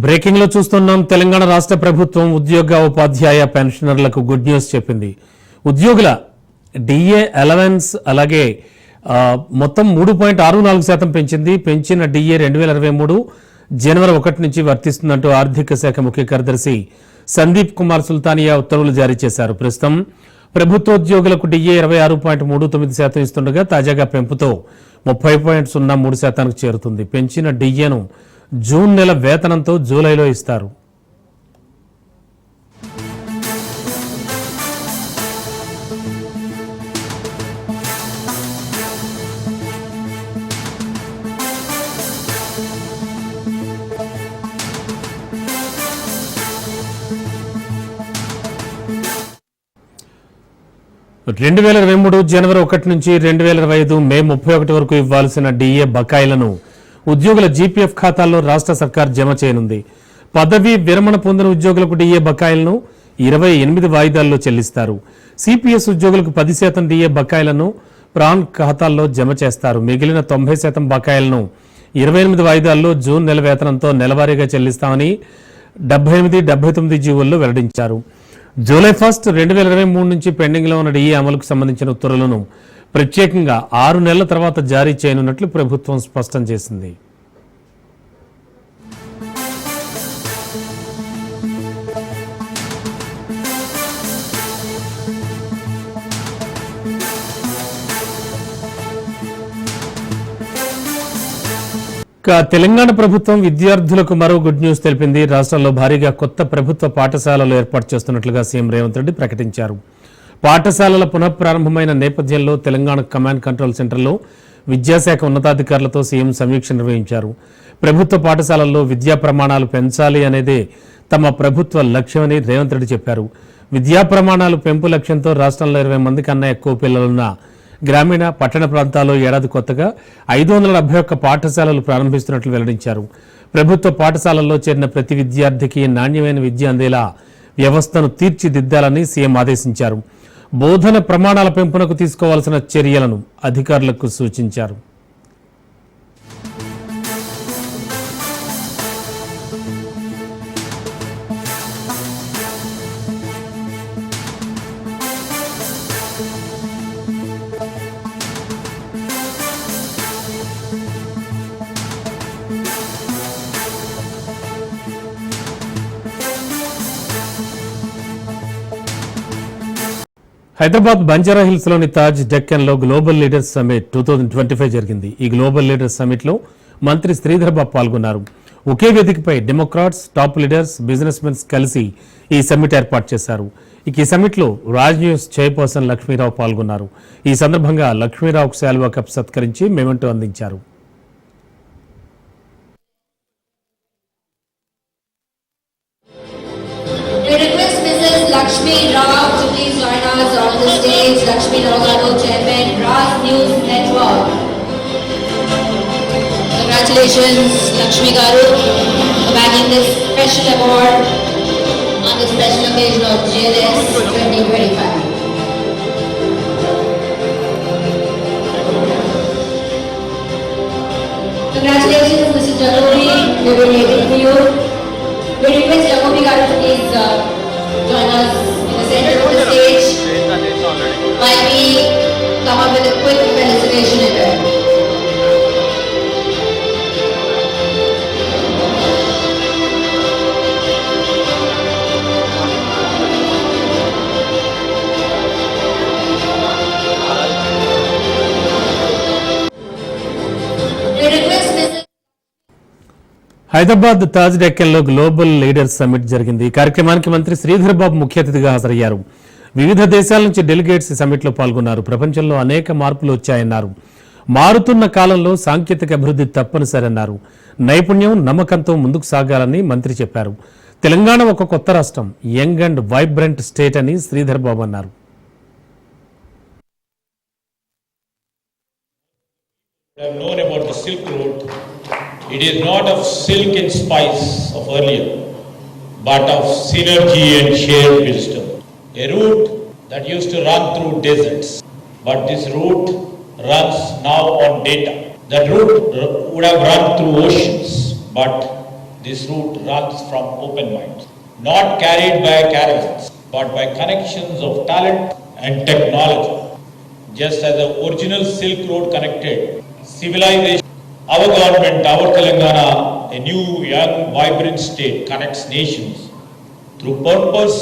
Breaking లో చూస్తున్నాం. తెలంగాణ రాష్ట్ర ప్రభుత్వం ఉద్యోగ ఉపాధ్యాయ పెన్షనర్లకు గుడ్ న్యూస్ చెప్పింది. ఉద్యోగుల డిఏ అలవెన్స్ అలాగే మొత్తం 3.64% పెంచింది. పెంచిన డిఏ 2023 జనవరి 1 నుంచి వర్తిస్తుందంటూ ఆర్థిక శాఖ ముఖ్య కార్యదర్శి సందీప్ కుమార్ సుల్తానియా ఉత్తర్వులు జారీ చేశారు. ప్రస్తుతం ప్రభుత్వోద్యోగులకు డిఏ 26.39% ఇస్తుండగా తాజాగా పెంపుతో 30.03% చేరుతుంది. పెంచిన డిఏను జూన్ నెల వేతనంతో జూలైలో ఇస్తారు. జనవరి 1 నుంచి 2025 మే 31 వరకు ఇవ్వాల్సిన డిఏ బకాయిలను ఉద్యోగుల జీపీఎఫ్ ఖాతాల్లో రాష్ట్ర సర్కార్ జమ చేయనుంది. పదవీ విరమణ పొందిన ఉద్యోగులకు డిఏ బకాయిలను 28 వాయిదాల్లో చెల్లిస్తారు. సిపిఎస్ ఉద్యోగులకు 10% డిఏ బకాయిలను ప్రాన్ ఖాతాల్లో జమ చేస్తారు. మిగిలిన 90% బకాయిలను 28 వాయిదాల్లో జూన్ నెల వేతనంతో నెలవారీగా చెల్లిస్తామని 78, 79 జీవోల్లో వెల్లడించారు. జూలై 1, 2023 నుంచి పెండింగ్లో ఉన్న డిఏ అమలుకు సంబంధించిన ఉత్తర్వులను ప్రత్యేకంగా 6 నెలల తర్వాత జారీ చేయనున్నట్లు ప్రభుత్వం స్పష్టం చేసింది. తెలంగాణ ప్రభుత్వం విద్యార్థులకు మరో గుడ్ న్యూస్ తెలిపింది. రాష్ట్రంలో భారీగా కొత్త ప్రభుత్వ పాఠశాలలు ఏర్పాటు చేస్తున్నట్లుగా సీఎం రేవంత్ రెడ్డి ప్రకటించారు. పాఠశాలల పునఃప్రారంభమైన నేపథ్యంలో తెలంగాణ కమాండ్ కంట్రోల్ సెంటర్లో విద్యాశాఖ ఉన్నతాధికారులతో సీఎం సమీక్ష నిర్వహించారు. ప్రభుత్వ పాఠశాలల్లో విద్యా ప్రమాణాలు పెంచాలి అనేదే తమ ప్రభుత్వ లక్ష్యమని రేవంత్ రెడ్డి చెప్పారు. విద్యా ప్రమాణాలు పెంపు లక్ష్యంతో రాష్ట్రంలో 20 మంది కన్నా ఎక్కువ పిల్లలున్న గ్రామీణ పట్టణ ప్రాంతాల్లో ఏడాది కొత్తగా 571 పాఠశాలలు ప్రారంభిస్తున్నట్లు వెల్లడించారు. ప్రభుత్వ పాఠశాలల్లో చేరిన ప్రతి విద్యార్థికి నాణ్యమైన విద్య అందేలా వ్యవస్థను తీర్చిదిద్దాలని సీఎం ఆదేశించారు. బోధన ప్రమాణాల పెంపునకు తీసుకోవాల్సిన చర్యలను అధికారులకు సూచించారు. హైదరాబాద్ బంజారాహిల్స్ లోని తాజ్ డెక్కన్ లో గ్లోబల్ లీడర్స్ సమ్మిట్ 2025 జరిగింది. ఈ గ్లోబల్ లీడర్స్ సమ్మిట్ లో మంత్రి శ్రీధర్ బాబు పాల్గొన్నారు. ఒకే వేదికపై Democrats, top leaders, business mens కలిసి ఈ సమ్మిట్ ఏర్పాటు చేశారు. ఈ సమ్మిట్ లో రాజ్ న్యూస్ చైర్పర్సన్ లక్ష్మీరావు పాల్గొన్నారు. ఈ సందర్భంగా లక్ష్మీరావుకు శాల్వా కప్ సత్కరించి మెమెంటో అందించారు. Lakshmi Rao to please join us on the stage. Lakshmi Rao Garu, Chairman, Raj News Network. Congratulations, Lakshmi Garu, for bagging this special award on the special occasion of JLS 2025. Congratulations, Mr. Jaluri. We were waiting for you. We request Lakshmi Garu to please join us in the center of the stage while we come up with a quick felicitation event. Hyderabad Taj Deccan లో global leaders summit జరిగింది. ఈ కార్యక్రమానికి మంత్రి శ్రీధర్ బాబు ముఖ్య అతిథిగా హాజరయ్యారు. వివిధ దేశాల నుంచి డెలిగేట్స్ ఈ సమ్మిట్ లో పాల్గొన్నారు. ప్రపంచంలో అనేక మార్పులు వచ్చాయన్నారు. మారుతున్న కాలంలో సాంకేతిక అభివృద్ధి తప్పనిసరన్నారు. నైపుణ్యం, నమ్మకంతో ముందుకు సాగాలని మంత్రి చెప్పారు. తెలంగాణ ఒక కొత్త రాష్ట్రం, యంగ్ అండ్ వైబ్రెంట్ స్టేట్ అని శ్రీధర్ బాబు అన్నారు. It is not of silk and spice of earlier, but of synergy and shared wisdom. A route that used to run through deserts, but this route runs now on data. That route would have run through oceans, but This route runs from open minds, not carried by caravans, but by connections of talent and technology. Just as the original Silk Road connected civilization, our government, our Telangana, a new, young, vibrant state, connects nations through purpose.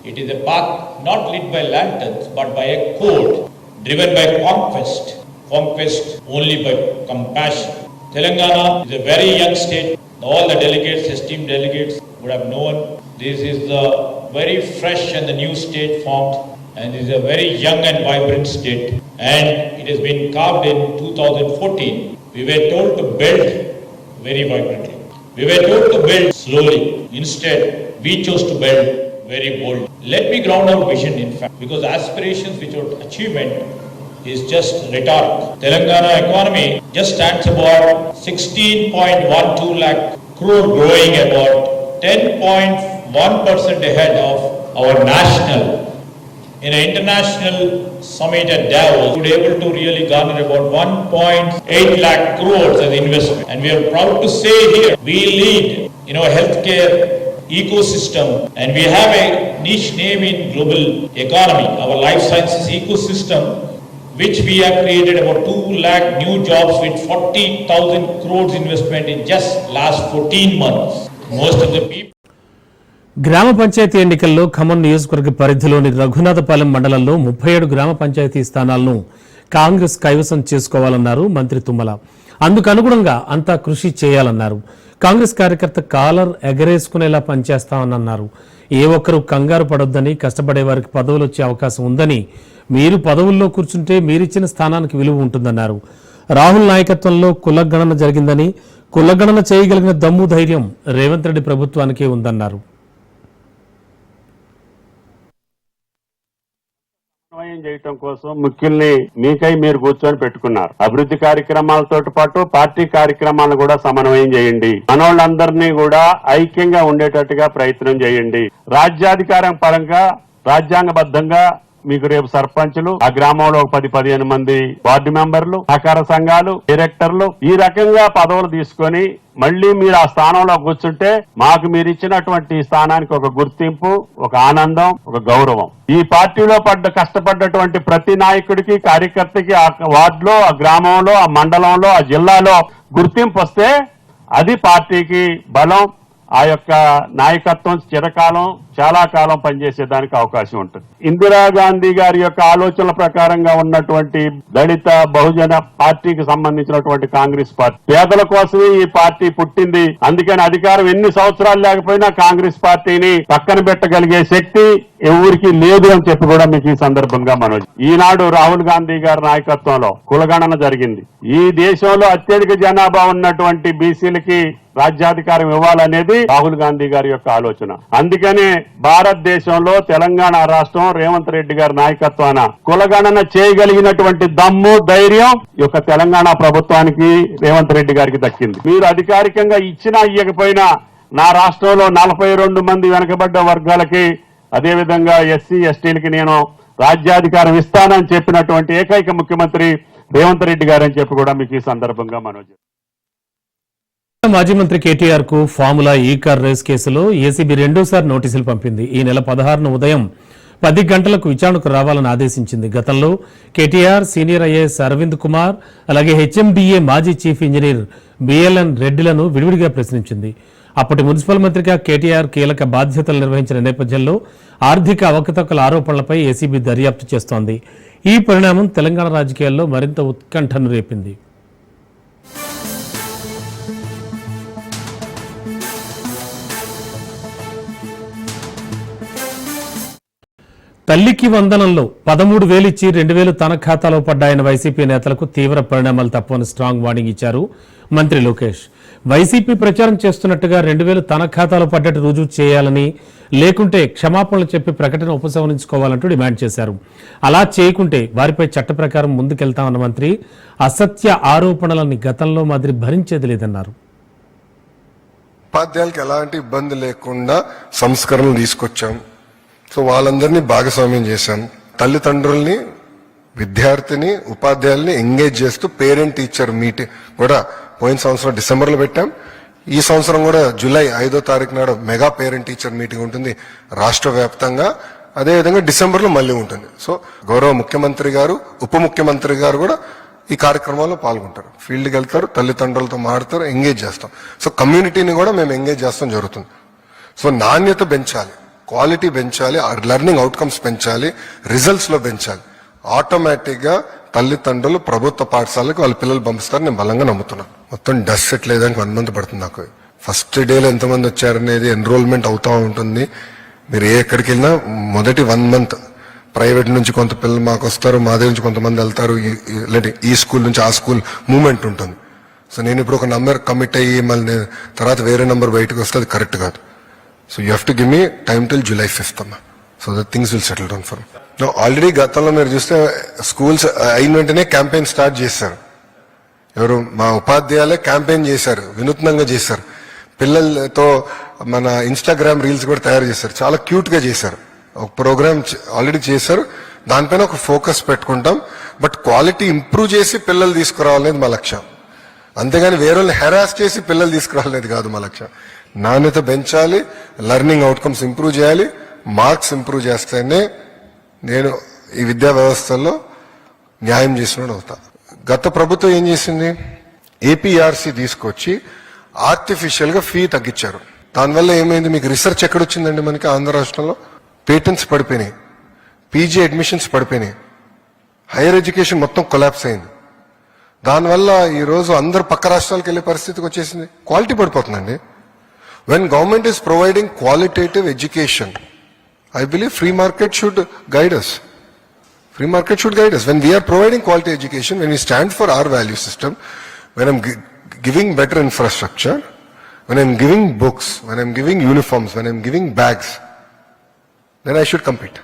It is a path not lit by lanterns, but by a code driven by conquest only by compassion. Telangana is a very young state. All the delegates, esteemed delegates, would have known this is the very fresh and the new state formed, and it is a very young and vibrant state, and it has been carved in 2014. We were told to build very vibrantly. We were told to build slowly. Instead, we chose to build very bold. Let me ground our vision, in fact, because aspirations without achievement is just rhetoric. Telangana economy just stands about 16.12 lakh crore, growing about 10.1% ahead of our national. In an international summit at Davos, we were able to really garner about 1.8 lakh crores as investment. And we are proud to say here, we lead in our healthcare ecosystem, and we have a niche name in global economy, our life sciences ecosystem, which we have created about 2 lakh new jobs with 40,000 crores investment in just last 14 months. Most of the people. గ్రామ పంచాయతీ ఎన్నికల్లో ఖమ్మం నియోజకవర్గ పరిధిలోని రఘునాథపాలెం మండలంలో 37 గ్రామ పంచాయతీ స్థానాలను కాంగ్రెస్ కైవసం చేసుకోవాలన్నారు మంత్రి తుమ్మల. అందుకు అనుగుణంగా అంతా కృషి చేయాలన్నారు. కాంగ్రెస్ కార్యకర్త కాలర్ ఎగరేసుకునేలా పనిచేస్తామన్నారు. ఏ ఒక్కరూ కంగారు పడొద్దని, కష్టపడే వారికి పదవులు వచ్చే అవకాశం ఉందని, మీరు పదవుల్లో కూర్చుంటే మీరిచ్చిన స్థానానికి విలువ ఉంటుందన్నారు. రాహుల్ నాయకత్వంలో కులగణన జరిగిందని, కులగణన చేయగలిగిన దమ్ము ధైర్యం రేవంత్ రెడ్డి ప్రభుత్వానికే ఉందన్నారు. చేయటం కోసం ముఖ్యుల్ని మీకై మీరు కూర్చొని పెట్టుకున్నారు. అభివృద్ధి కార్యక్రమాలతో పాటు పార్టీ కార్యక్రమాలను కూడా సమన్వయం చేయండి. మనోళ్ళందరినీ కూడా ఐక్యంగా ఉండేటట్టుగా ప్రయత్నం చేయండి. రాజ్యాధికారం పరంగా రాజ్యాంగబద్ధంగా మీకు రేపు సర్పంచులు, ఆ గ్రామంలో 10-15 మంది వార్డు మెంబర్లు, సహకార సంఘాలు, డైరెక్టర్లు, ఈ రకంగా పదవులు తీసుకొని మళ్లీ మీరు ఆ స్థానంలో కూర్చుంటే మాకు మీరు ఇచ్చినటువంటి స్థానానికి ఒక గుర్తింపు, ఒక ఆనందం, ఒక గౌరవం. ఈ పార్టీలో కష్టపడ్డటువంటి ప్రతి నాయకుడికి, కార్యకర్తకి ఆ వార్డులో, ఆ గ్రామంలో, ఆ మండలంలో, ఆ జిల్లాలో గుర్తింపు వస్తే అది పార్టీకి బలం. ఆ యొక్క నాయకత్వం చిరకాలం, చాలా కాలం పనిచేసేదానికి అవకాశం ఉంటుంది. ఇందిరాగాంధీ గారి యొక్క ఆలోచనల ప్రకారంగా ఉన్నటువంటి దళిత బహుజన పార్టీకి సంబంధించినటువంటి కాంగ్రెస్ పార్టీ, పేదల కోసమే ఈ పార్టీ పుట్టింది. అందుకని అధికారం ఎన్ని సంవత్సరాలు లేకపోయినా కాంగ్రెస్ పార్టీని పక్కన పెట్టగలిగే శక్తి ఎవరికి లేదు అని చెప్పి కూడా మీకు ఈ సందర్భంగా మనోజ్. ఈనాడు రాహుల్ గాంధీ గారి నాయకత్వంలో కులగణన జరిగింది. ఈ దేశంలో అత్యధిక జనాభా ఉన్నటువంటి బీసీలకి రాజ్యాధికారం ఇవ్వాలనేది రాహుల్ గాంధీ గారి యొక్క ఆలోచన. అందుకనే భారతదేశంలో తెలంగాణ రాష్ట్రం రేవంత్ రెడ్డి గారి నాయకత్వాన కులగణన చేయగలిగినటువంటి దమ్ము, ధైర్యం ఈ యొక్క తెలంగాణ ప్రభుత్వానికి, రేవంత్ రెడ్డి గారికి దక్కింది. మీరు అధికారికంగా ఇచ్చినా ఇవ్వకపోయినా నా రాష్ట్రంలో 42 మంది వెనకబడ్డ వర్గాలకి, అదేవిధంగా ఎస్సీ ఎస్టీలకి నేను రాజ్యాధికారం ఇస్తానని చెప్పినటువంటి ఏకైక ముఖ్యమంత్రి రేవంత్ రెడ్డి గారని చెప్పి కూడా మీకు ఈ సందర్భంగా మనోజ్. మాజీ మంత్రి కేటీఆర్ కు ఫార్ములా ఈ కార్ రేస్ కేసులో ఏసీబీ రెండోసారి నోటీసులు పంపింది. ఈ నెల 16న ఉదయం 10 గంటలకు విచారణకు రావాలని ఆదేశించింది. గతంలో కేటీఆర్, సీనియర్ ఐఏఎస్ అరవింద్ కుమార్, అలాగే హెచ్ఎండిఏ మాజీ చీఫ్ ఇంజనీర్ బిఎల్ఎన్ రెడ్డిలను విడివిడిగా ప్రశ్నించింది. అప్పటి మున్సిపల్ మంత్రిగా కేటీఆర్ కీలక బాధ్యతలు నిర్వహించిన నేపథ్యంలో ఆర్థిక అవకతవకల ఆరోపణలపై ఏసీబీ దర్యాప్తు చేస్తోంది. ఈ పరిణామం తెలంగాణ రాజకీయాల్లో మరింత ఉత్కంఠను రేపింది. తల్లికి వందనంలో 13,000 ఇచ్చి 2,000 తన ఖాతాలో పడ్డాయన్న వైసీపీ నేతలకు తీవ్ర పరిణామాలు తప్పని స్ట్రాంగ్ వార్నింగ్ ఇచ్చారు మంత్రి లోకేష్. వైసీపీ ప్రచారం చేస్తున్నట్టుగా 2,000 తన ఖాతాలో పడ్డట్టు రుజువు చేయాలని, లేకుంటే క్షమాపణలు చెప్పి ప్రకటన ఉపసంహరించుకోవాలంటూ డిమాండ్ చేశారు. అలా చేయకుంటే వారిపై చట్ట ప్రకారం ముందుకెళ్తామన్న మంత్రి అసత్య ఆరోపణలని గతంలో మాదిరి భరించేది లేదన్నారు. ఉపాధ్యాయులకు ఎలాంటి ఇబ్బంది లేకుండా సంస్కరణలు తీసుకొచ్చాం. సో వాళ్ళందరినీ భాగస్వామ్యం చేశాం. తల్లిదండ్రుల్ని, విద్యార్థిని, ఉపాధ్యాయుల్ని ఎంగేజ్ చేస్తూ పేరెంట్ టీచర్ మీటింగ్ కూడా పోయిన సంవత్సరం డిసెంబర్లో పెట్టాం. ఈ సంవత్సరం కూడా జూలై 5వ తారీఖు నాడు మెగా పేరెంట్ టీచర్ మీటింగ్ ఉంటుంది రాష్ట్ర వ్యాప్తంగా. అదేవిధంగా డిసెంబర్లో మళ్ళీ ఉంటుంది. సో గౌరవ ముఖ్యమంత్రి గారు, ఉప ముఖ్యమంత్రి గారు కూడా ఈ కార్యక్రమాల్లో పాల్గొంటారు. ఫీల్డ్కి వెళ్తారు, తల్లిదండ్రులతో మాట్లాడతారు, ఎంగేజ్ చేస్తాం. సో కమ్యూనిటీని కూడా మేము ఎంగేజ్ చేస్తాం జరుగుతుంది. సో నాణ్యత పెంచాలి, క్వాలిటీ పెంచాలి, లెర్నింగ్ అవుట్కమ్స్ పెంచాలి, రిజల్ట్స్ లో పెంచాలి. ఆటోమేటిక్ గా తల్లిదండ్రులు ప్రభుత్వ పాఠశాలకు వాళ్ళ పిల్లలు పంపిస్తారు నేను బలంగా నమ్ముతున్నాను. మొత్తం డస్ట్ సెట్ లేదానికి 1 month పడుతుంది నాకు. ఫస్ట్ డేలో ఎంతమంది వచ్చారనేది ఎన్రోల్మెంట్ అవుతా ఉంటుంది. మీరు ఎక్కడికి వెళ్ళినా మొదటి 1 month ప్రైవేట్ నుంచి కొంత పిల్లలు మాకు వస్తారు, మా దగ్గర నుంచి కొంతమంది వెళ్తారు, ఈ స్కూల్ నుంచి ఆ స్కూల్ మూవ్మెంట్ ఉంటుంది. సో నేను ఇప్పుడు ఒక నంబర్ కమిట్ అయ్యి మళ్ళీ తర్వాత వేరే నంబర్ బయటకు వస్తే అది కరెక్ట్ కాదు. So you have to give me time till July 5th అమ్మా. So that things will settle down for. Already గతంలో మీరు చూస్తే స్కూల్స్ అయిన వెంటనే క్యాంపెయిన్ స్టార్ట్ చేశారు. ఎవరు మా ఉపాధ్యాయులే క్యాంపెయిన్ చేశారు, వినూత్నంగా చేశారు. పిల్లలతో మన ఇన్స్టాగ్రామ్ రీల్స్ కూడా తయారు చేశారు, చాలా క్యూట్ గా చేశారు. ఒక ప్రోగ్రామ్ ఆల్రెడీ చేశారు, దానిపైన ఒక ఫోకస్ పెట్టుకుంటాం. బట్ క్వాలిటీ ఇంప్రూవ్ చేసి పిల్లలు తీసుకురావాలనేది మా లక్ష్యం. అంతేగాని వేరే వాళ్ళని హెరాస్ చేసి పిల్లలు తీసుకురావాలనేది కాదు మా లక్ష్యం. నాణ్యత పెంచాలి, లెర్నింగ్ అవుట్కమ్స్ ఇంప్రూవ్ చేయాలి, మార్క్స్ ఇంప్రూవ్ చేస్తేనే నేను ఈ విద్యా వ్యవస్థలో న్యాయం చేసినట్టు అవుతా. గత ప్రభుత్వం ఏం చేసింది, ఏపీఆర్సీ తీసుకొచ్చి ఆర్టిఫిషియల్ గా ఫీ తగ్గించారు. దానివల్ల ఏమైంది, మీకు రీసెర్చ్ ఎక్కడొచ్చిందండి మనకి ఆంధ్ర రాష్ట్రంలో? పేటెంట్స్ పడిపోయినాయి, పీజీ అడ్మిషన్స్ పడిపోయినాయి, హైయర్ ఎడ్యుకేషన్ మొత్తం కొలాప్స్ అయింది. దానివల్ల ఈ రోజు అందరు పక్క రాష్ట్రాలకు వెళ్లే పరిస్థితికి వచ్చేసింది. Quality పడిపోతుందండి. When government is providing qualitative education, I believe free market should guide us. Free market should guide us. When we are providing quality education, when we stand for our value system, when I'm giving better infrastructure, when I'm giving books, when I'm giving uniforms, when I'm giving bags, then I should compete.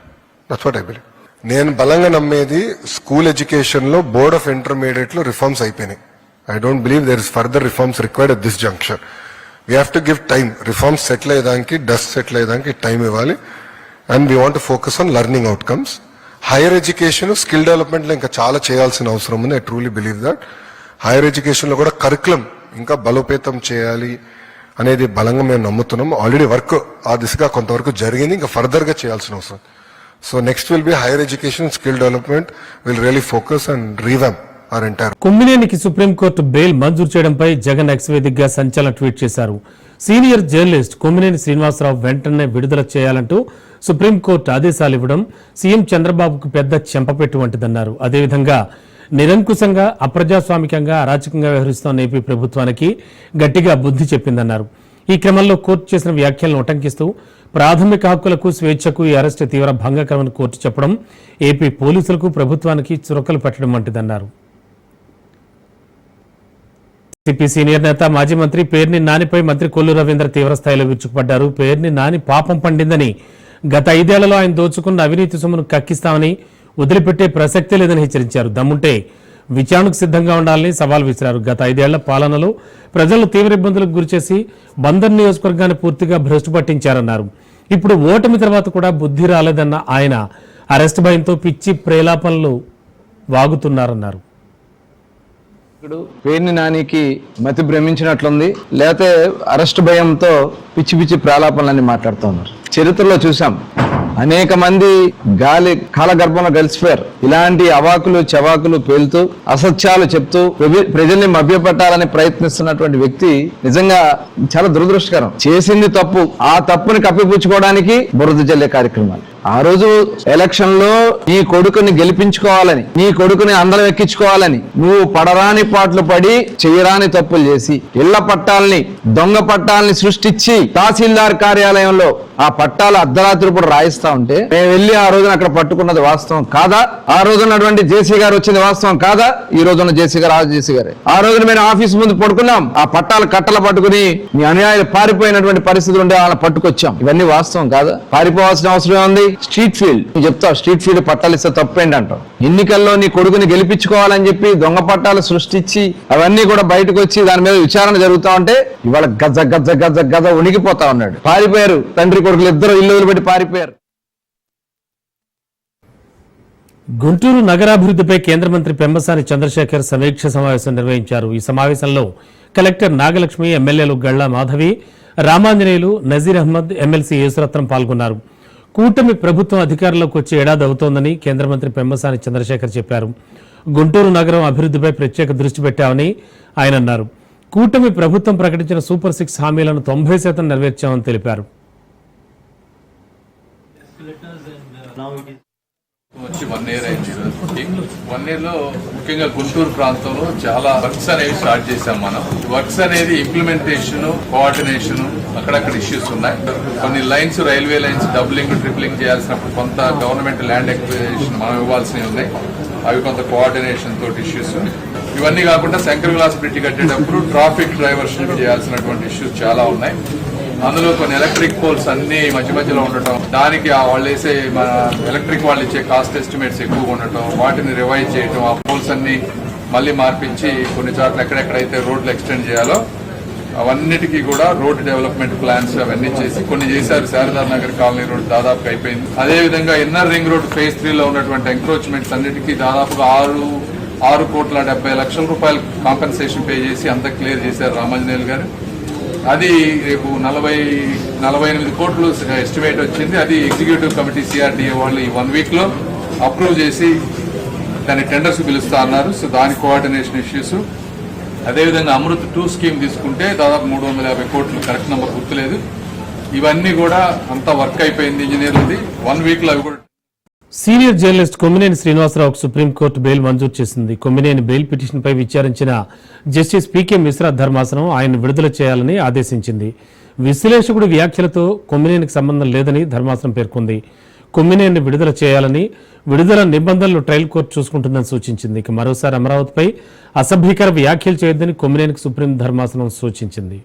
That's what I believe. నేను బలంగా నమ్మేది school education లో board of intermediate లో reforms అయిపోయినాయి. I don't believe there is further reforms required at this juncture. We have to give time. Reforms settle అయ్యేదానికి, dust settle అయ్యేదానికి time ఇవ్వాలి. And we want focus on learning outcomes. Higher education, skill development లో ఇంకా చాలా చేయాల్సిన అవసరం ఉంది. I truly believe that. Higher education లో కూడా కరికులం ఇంకా బలోపేతం చేయాలి అనేది బలంగా మేము నమ్ముతున్నాం. ఆల్రెడీ వర్క్ ఆ దిశగా కొంతవరకు జరిగింది, ఇంకా ఫర్దర్ గా చేయాల్సిన అవసరం. So next will be higher education, skill development will really focus and revamp our entire. కొమ్మినేనికి సుప్రీంకోర్టు బెయిల్ మంజూరు చేయడంపై జగన్ ఎక్స్ వేదికగా సంచలన ట్వీట్ చేశారు. సీనియర్ జర్నలిస్ట్ కొమ్మినేని శ్రీనివాసరావు వెంటనే విడుదల చేయాలంటూ సుప్రీంకోర్టు ఆదేశాలు ఇవ్వడం సీఎం చంద్రబాబుకు పెద్ద చెంపపెట్టు వంటిదన్నారు. అదేవిధంగా నిరంకుశంగా, అప్రజాస్వామికంగా, అరాచకంగా వ్యవహరిస్తోన్న ఏపీ ప్రభుత్వానికి గట్టిగా బుద్ధి చెప్పిందన్నారు. ఈ క్రమంలో కోర్టు చేసిన వ్యాఖ్యలను ఉటంకిస్తూ ప్రాథమిక హక్కులకు, స్వేచ్ఛకు ఈ అరెస్టు తీవ్ర భంగకరమని కోర్టు చెప్పడం ఏపీ పోలీసులకు, ప్రభుత్వానికి చురకలు పెట్టడం వంటిదన్నారు. సిపి సీనియర్ నేత, మాజీ మంత్రి పేర్ని నానిపై మంత్రి కొల్లు రవీంద్ర తీవ్రస్థాయిలో విరుచుకుపడ్డారు. పేర్ని నాని పాపం పండిందని, గత 5 ఏళ్లలో ఆయన దోచుకున్న అవినీతి సొమ్మును కక్కిస్తామని, వదిలిపెట్టే ప్రసక్తే లేదని హెచ్చరించారు. దమ్ముంటే విచారణకు సిద్ధంగా ఉండాలని సవాల్ విసిరారు. గత 5 ఏళ్ల పాలనలో ప్రజలను తీవ్ర ఇబ్బందులకు గురిచేసి బందర్ నియోజకవర్గాన్ని పూర్తిగా భ్రష్టు పట్టించారన్నారు. ఇప్పుడు ఓటమి తర్వాత కూడా బుద్ధి రాలేదన్న ఆయన అరెస్ట్ భయంతో పిచ్చి ప్రేలాపనలు వాగుతున్నారన్నారు. పేర్ని నానికి మతి భ్రమించినట్లుంది, లేకపోతే అరెస్ట్ భయంతో పిచ్చి పిచ్చి ప్రాలాపనలని మాట్లాడుతూ ఉన్నారు. చరిత్రలో చూసాం, అనేక మంది గాలి కాలగర్భంలో కలిసిపోయారు. ఇలాంటి అవాకులు చవాకులు పేలుతూ, అసత్యాలు చెప్తూ ప్రజల్ని మభ్యపెట్టాలని ప్రయత్నిస్తున్నటువంటి వ్యక్తి నిజంగా చాలా దురదృష్టకరం. చేసింది తప్పు, ఆ తప్పుని కప్పిపుచ్చుకోవడానికి బురద జల్లే కార్యక్రమాలు. ఆ రోజు ఎలక్షన్ లో నీ కొడుకుని గెలిపించుకోవాలని, నీ కొడుకుని అందరం ఎక్కించుకోవాలని నువ్వు పడరాని పాటలు పడి, చేయరాని తప్పులు చేసి, ఇళ్ల పట్టాలని, దొంగ పట్టాలని సృష్టించి తహసీల్దార్ కార్యాలయంలో ఆ పట్టాలు అర్ధరాత్రి కూడా రాయిస్తా ఉంటే మేము వెళ్ళి ఆ రోజున అక్కడ పట్టుకున్నది వాస్తవం కాదా? ఆ రోజున్నటువంటి జేసీ గారు వచ్చింది వాస్తవం కాదా? ఈ రోజున్న జేసీ గారు, ఆ జేసీ గారే. ఆ రోజున మేము ఆఫీస్ ముందు పడుకున్నాం, ఆ పట్టాలు కట్టలు పట్టుకుని మీ అన్యాయాలు పారిపోయినటువంటి పరిస్థితులు ఉంటే వాళ్ళని పట్టుకొచ్చాం. ఇవన్నీ వాస్తవం కాదా? పారిపోవాల్సిన అవసరం ఉంది. స్ట్రీట్ ఫీల్డ్ చెప్తావు, స్ట్రీట్ ఫీల్డ్ పట్టాలు ఇస్తే తప్పేంటి అంటావు. ఎన్నికల్లో నీ కొడుకుని గెలిపించుకోవాలని చెప్పి దొంగ పట్టాలు సృష్టించి అవన్నీ కూడా బయటకు వచ్చి దాని మీద విచారణ జరుగుతా ఉంటే ఇవాళ గజ గజ గజ గజ ఉనికిపోతా ఉన్నాడు. పారిపోయారు, తండ్రి కొడుకులు ఇద్దరు ఇల్లు వదిలిపెట్టి పారిపోయారు. గుంటూరు నగరాభివృద్ధిపై కేంద్ర మంత్రి పెమ్మసాని చంద్రశేఖర్ సమీక్ష సమావేశం నిర్వహించారు. ఈ సమావేశంలో కలెక్టర్ నాగలక్ష్మి, ఎమ్మెల్యేలు గళ్లా మాధవి, రామాంజనేయులు, నజీర్ అహ్మద్, ఎమ్మెల్సీ యేసురత్నం పాల్గొన్నారు. కూటమి ప్రభుత్వం అధికారంలోకి వచ్చి ఏడాది అవుతోందని కేంద్ర మంత్రి పెమ్మసాని చంద్రశేఖర్ చెప్పారు. గుంటూరు నగరం అభివృద్ధిపై ప్రత్యేక దృష్టి పెట్టామని ఆయన అన్నారు. కూటమి ప్రభుత్వం ప్రకటించిన సూపర్ 6 హామీలను 90% నెరవేర్చామని తెలిపారు. వచ్చి 1 year అయింది. 1 year లో ముఖ్యంగా గుంటూరు ప్రాంతంలో చాలా వర్క్స్ అనేవి స్టార్ట్ చేశాం. మనం వర్క్స్ అనేది ఇంప్లిమెంటేషన్, కోఆర్డినేషన్ అక్కడక్కడ ఇష్యూస్ ఉన్నాయి. కొన్ని lines, railway lines doubling, tripling చేయాల్సినప్పుడు కొంత గవర్నమెంట్ ల్యాండ్ ఎక్విజిషన్ మనం ఇవ్వాల్సినవి ఉన్నాయి. అవి కొంత కోఆర్డినేషన్ తోటి ఇష్యూస్. ఇవన్నీ కాకుండా శంకర్ విలాస్ బ్రిడ్జ్ కట్టేటప్పుడు ట్రాఫిక్ డైవర్షన్ చేయాల్సినటువంటి ఇష్యూస్ చాలా ఉన్నాయి. అందులో కొన్ని ఎలక్ట్రిక్ పోల్స్ అన్ని మధ్య మధ్యలో ఉండటం, దానికి వాళ్ళు వేసే మన ఎలక్ట్రిక్ వాళ్ళు ఇచ్చే కాస్ట్ ఎస్టిమేట్స్ ఎక్కువగా ఉండటం, వాటిని రివైజ్ చేయటం, ఆ పోల్స్ అన్ని మళ్ళీ మార్పించి కొన్ని చోట్ల ఎక్కడెక్కడైతే రోడ్లు ఎక్స్టెండ్ చేయాలో అవన్నిటికీ కూడా రోడ్ డెవలప్మెంట్ ప్లాన్స్ అవన్నీ చేసి కొన్ని చేశారు. శారదా నగర్ కాలనీ రోడ్ దాదాపుగా అయిపోయింది. అదేవిధంగా ఇన్నర్ రింగ్ రోడ్ phase 3 లో ఉన్నటువంటి ఎంక్రోచ్మెంట్స్ అన్నిటికీ దాదాపుగా 6,70,00,000 రూపాయలు కాంపెన్సేషన్ పే చేసి అంతా క్లియర్ చేశారు రామాంజనేయులు గారు. అది రేపు 48 కోట్లు ఎస్టిమేట్ వచ్చింది. అది ఎగ్జిక్యూటివ్ కమిటీ CRDA వాళ్ళు ఈ 1 week లో అప్రూవ్ చేసి దాన్ని టెండర్స్ పిలుస్తా అన్నారు. సో దాని కోఆర్డినేషన్ ఇష్యూస్. అదేవిధంగా అమృత్ 2 స్కీమ్ తీసుకుంటే దాదాపు 350 కోట్లు, కరెక్ట్ నెంబర్ గుర్తులేదు. ఇవన్నీ కూడా అంతా వర్క్ అయిపోయింది ఇంజనీర్లది. 1 week లో అవి కూడా. సీనియర్ జర్నలిస్ట్ కొమ్మినేని శ్రీనివాసరావుకు సుప్రీంకోర్టు బెయిల్ మంజూరు చేసింది. కొమ్మినేని బెయిల్ పిటిషన్పై విచారించిన జస్టిస్ పీకే మిశ్రా ధర్మాసనం ఆయన విడుదల చేయాలని ఆదేశించింది. విశ్లేషకుడి వ్యాఖ్యలతో కొమ్మినేనికి సంబంధం లేదని ధర్మాసనం పేర్కొంది. కొమ్మినేని విడుదల చేయాలని, విడుదల నిబంధనలు ట్రయల్ కోర్టు చూసుకుంటుందని సూచించింది. ఇక మరోసారి అమరావతిపై అసభ్యకర వ్యాఖ్యలు చేయొద్దని కొమ్మినేనికి సుప్రీం ధర్మాసనం సూచించింది.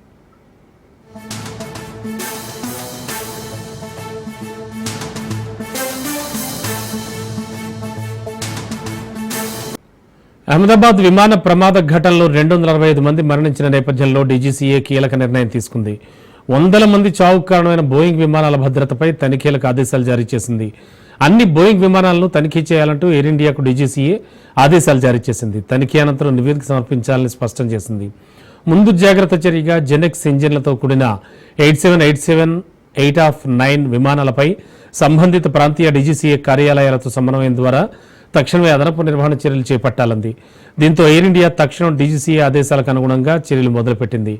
అహ్మదాబాద్ విమాన ప్రమాద ఘటనలో 265 మంది మరణించిన నేపథ్యంలో డీజీసీఏ కీలక నిర్ణయం తీసుకుంది. 100 మంది చావుకు కారణమైన బోయింగ్ విమానాల భద్రతపై తనిఖీలకు ఆదేశాలు జారీ చేసింది. అన్ని బోయింగ్ విమానాలను తనిఖీ చేయాలంటూ ఎయిర్ ఇండియాకు డీజీసీఏ ఆదేశాలు జారీ చేసింది. తనిఖీ అనంతరం నివేదిక సమర్పించాలని స్పష్టం చేసింది. ముందు జాగ్రత్త చర్యగా జెనెక్స్ ఇంజిన్లతో కూడిన 8787, 8-9 విమానాలపై సంబంధిత ప్రాంతీయ డీజీసీఏ కార్యాలయాలతో సమన్వయం ద్వారా తక్షణమే అదనపు నిర్వహణ చర్యలు చేపట్టాలంది. దీంతో ఎయిర్ ఇండియా తక్షణం డీజీసీఏ ఆదేశాలకు అనుగుణంగా చర్యలు మొదలుపెట్టింది.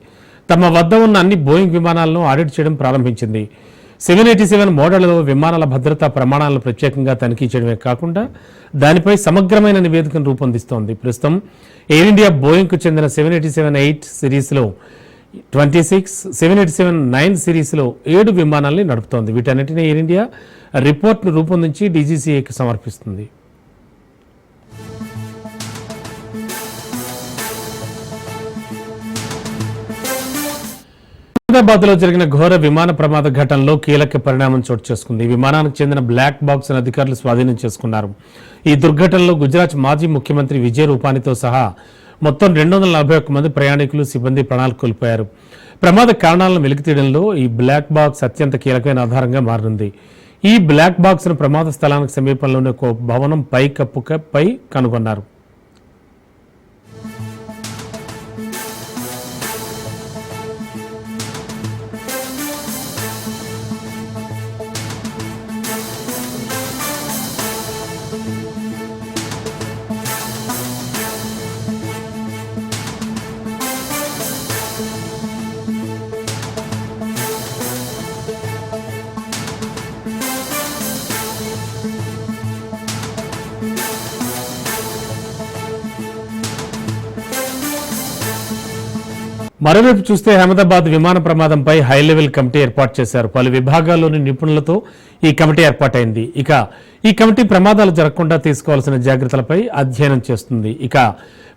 తమ వద్ద ఉన్న అన్ని బోయింగ్ విమానాలను ఆడిట్ చేయడం ప్రారంభించింది. 787 మోడళ్లలో విమానాల భద్రతా ప్రమాణాలను ప్రత్యేకంగా తనిఖీ చేయడమే కాకుండా దానిపై సమగ్రమైన నివేదికను రూపొందిస్తోంది. ప్రస్తుతం ఎయిర్ ఇండియా బోయింగ్కు చెందిన 787-8 సిరీస్లో 26, 787-9 సిరీస్లో 7 విమానాల్ని నడుపుతోంది. వీటన్నిటినీ ఎయిర్ ఇండియా రిపోర్ట్ను రూపొందించి డీజీసీఏకి సమర్పిస్తుంది. అహ్మదాబాద్ లో జరిగిన ఘోర విమాన ప్రమాద ఘటనలో కీలక పరిణామం చోటు చేసుకుంది. ఈ విమానానికి చెందిన బ్లాక్ బాక్స్ అధికారులు స్వాధీనం చేసుకున్నారు. ఈ దుర్ఘటనలో గుజరాత్ మాజీ ముఖ్యమంత్రి విజయ్ రూపానీతో సహా మొత్తం 241 మంది ప్రయాణికులు, సిబ్బంది ప్రాణాలు కోల్పోయారు. ప్రమాద కారణాలను వెలికితీయడంలో ఈ బ్లాక్ బాక్స్ అత్యంత కీలకమైన ఆధారంగా మారింది. ఈ బ్లాక్ బాక్స్ ను ప్రమాద స్థలానికి సమీపంలోని ఒక భవనం పై కప్పుపై కనుగొన్నారు. మరోవైపు చూస్తే అహ్మదాబాద్ విమాన ప్రమాదంపై హై లెవెల్ కమిటీ ఏర్పాటు చేశారు. పలు విభాగాల్లోని నిపుణులతో ఈ కమిటీ ఏర్పాటైంది. ఇక ఈ కమిటీ ప్రమాదాలు జరగకుండా తీసుకోవాల్సిన జాగ్రత్తలపై అధ్యయనం చేస్తుంది. ఇక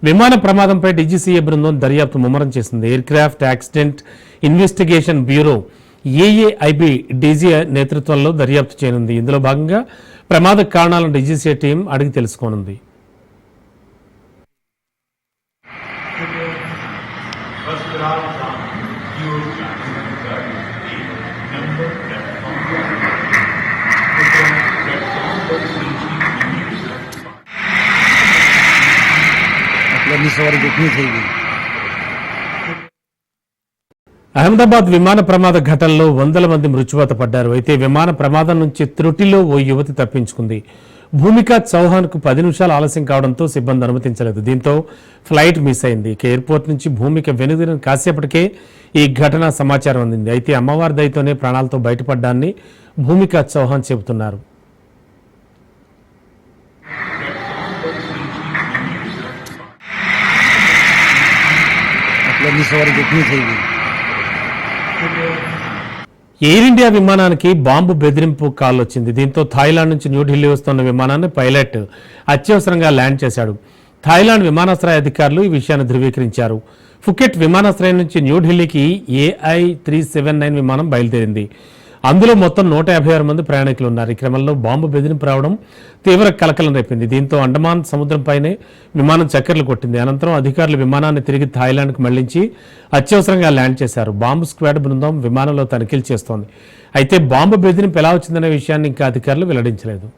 విమాన ప్రమాదంపై డీజీసీఏ బృందం దర్యాప్తు ముమ్మరం చేసింది. Air craft accident investigation bureau AAIB DG నేతృత్వంలో దర్యాప్తు చేయనుంది. ఇందులో భాగంగా ప్రమాద కారణాలను డీజీసీఏ టీం అడిగి తెలుసుకోనుంది. అహ్మదాబాద్ విమాన ప్రమాద ఘటనలో వందల మంది మృత్యువాత పడ్డారు. అయితే విమాన ప్రమాదం నుంచి త్రుటిలో ఓ యువతి తప్పించుకుంది. భూమికా చౌహాన్ కు 10 నిమిషాలు ఆలస్యం కావడంతో సిబ్బంది అనుమతించలేదు. దీంతో ఫ్లైట్ మిస్ అయింది. ఇక ఎయిర్పోర్ట్ నుంచి భూమిక వెనుదిరిన కాసేపటికే ఈ ఘటన సమాచారం అందింది. అయితే అమ్మవారి దయతోనే ప్రాణాలతో బయటపడ్డాన్ని భూమికా చౌహాన్ చెబుతున్నారు. ఎయిర్ ఇండియా విమానానికి బాంబు బెదిరింపు కాల్ వచ్చింది. దీంతో థాయిలాండ్ నుంచి న్యూఢిల్లీ వస్తున్న విమానాన్ని పైలట్ అత్యవసరంగా ల్యాండ్ చేశాడు. థాయిలాండ్ విమానాశ్రయ అధికారులు ఈ విషయాన్ని ధృవీకరించారు. ఫుకెట్ విమానాశ్రయం నుంచి న్యూఢిల్లీకి AI-379 విమానం బయలుదేరింది. అందులో మొత్తం 156 మంది ప్రయాణికులు ఉన్నారు. ఈ క్రమంలో బాంబు బెదిరింపు రావడం తీవ్ర కలకలం రేపింది. దీంతో అండమాన్ సముద్రంపైనే విమానం చక్కర్లు కొట్టింది. అనంతరం అధికారులు విమానాన్ని తిరిగి థాయిలాండ్కు మళ్లించి అత్యవసరంగా ల్యాండ్ చేశారు. బాంబు స్క్వాడ్ బృందం విమానంలో తనిఖీలు చేస్తోంది. అయితే బాంబు బెదిరింపు ఎలా వచ్చిందనే విషయాన్ని ఇంకా అధికారులు వెల్లడించలేదు.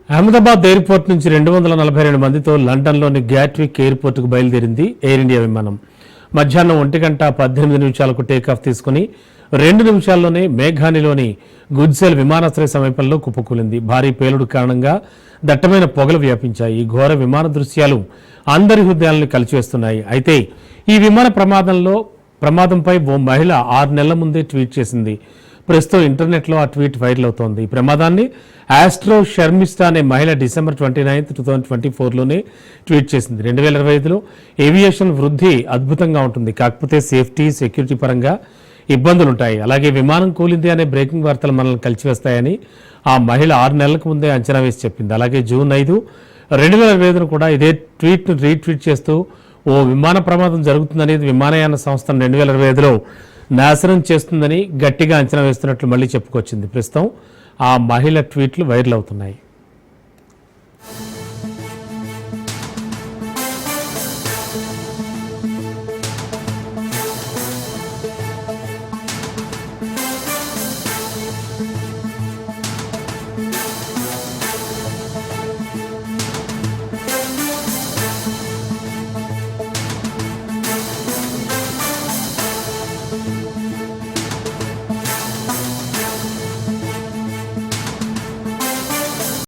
అహ్మదాబాద్ ఎయిర్పోర్ట్ నుంచి 242 మందితో లండన్లోని గ్యాట్విక్ ఎయిర్పోర్టుకు బయలుదేరింది ఎయిర్ ఇండియా విమానం. మధ్యాహ్నం 1:18 టేకాఫ్ తీసుకుని 2 నిమిషాల్లోనే మేఘానిలోని గుజ్జల్ విమానాశ్రయ సమీపంలో కుప్పకూలింది. భారీ పేలుడు కారణంగా దట్టమైన పొగలు వ్యాపించాయి. ఈ ఘోర విమాన దృశ్యాలు అందరి హృదయాలను కలిచివేస్తున్నాయి. అయితే ఈ విమాన ప్రమాదంపై ఓ మహిళ 6 నెలల ముందే ట్వీట్ చేసింది. ప్రస్తుతం ఇంటర్నెట్లో ఆ ట్వీట్ వైరల్ అవుతోంది. ఈ ప్రమాదాన్ని ఆస్ట్రో షర్మిస్టా అనే మహిళ December 29, 2024లోనే ట్వీట్ చేసింది. 2025లో ఏవియేషన్ వృద్ధి అద్భుతంగా ఉంటుంది, కాకపోతే సేఫ్టీ సెక్యూరిటీ పరంగా ఇబ్బందులుంటాయి. అలాగే విమానం కూలింది అనే బ్రేకింగ్ వార్తలు మనల్ని కలిసివేస్తాయని ఆ మహిళ 6 నెలలకు ముందే అంచనా వేసి చెప్పింది. అలాగే June 5, 2025 కూడా ఇదే ట్వీట్ను రీట్వీట్ చేస్తూ ఓ విమాన ప్రమాదం జరుగుతుందనేది విమానయాన సంస్థను 2025లో నాశనం చేస్తుందని గట్టిగా అంచనా వేస్తున్నట్లు మళ్ళీ చెప్పుకొచ్చింది. ప్రస్తుతం ఆ మహిళ ట్వీట్లు వైరల్ అవుతున్నాయి.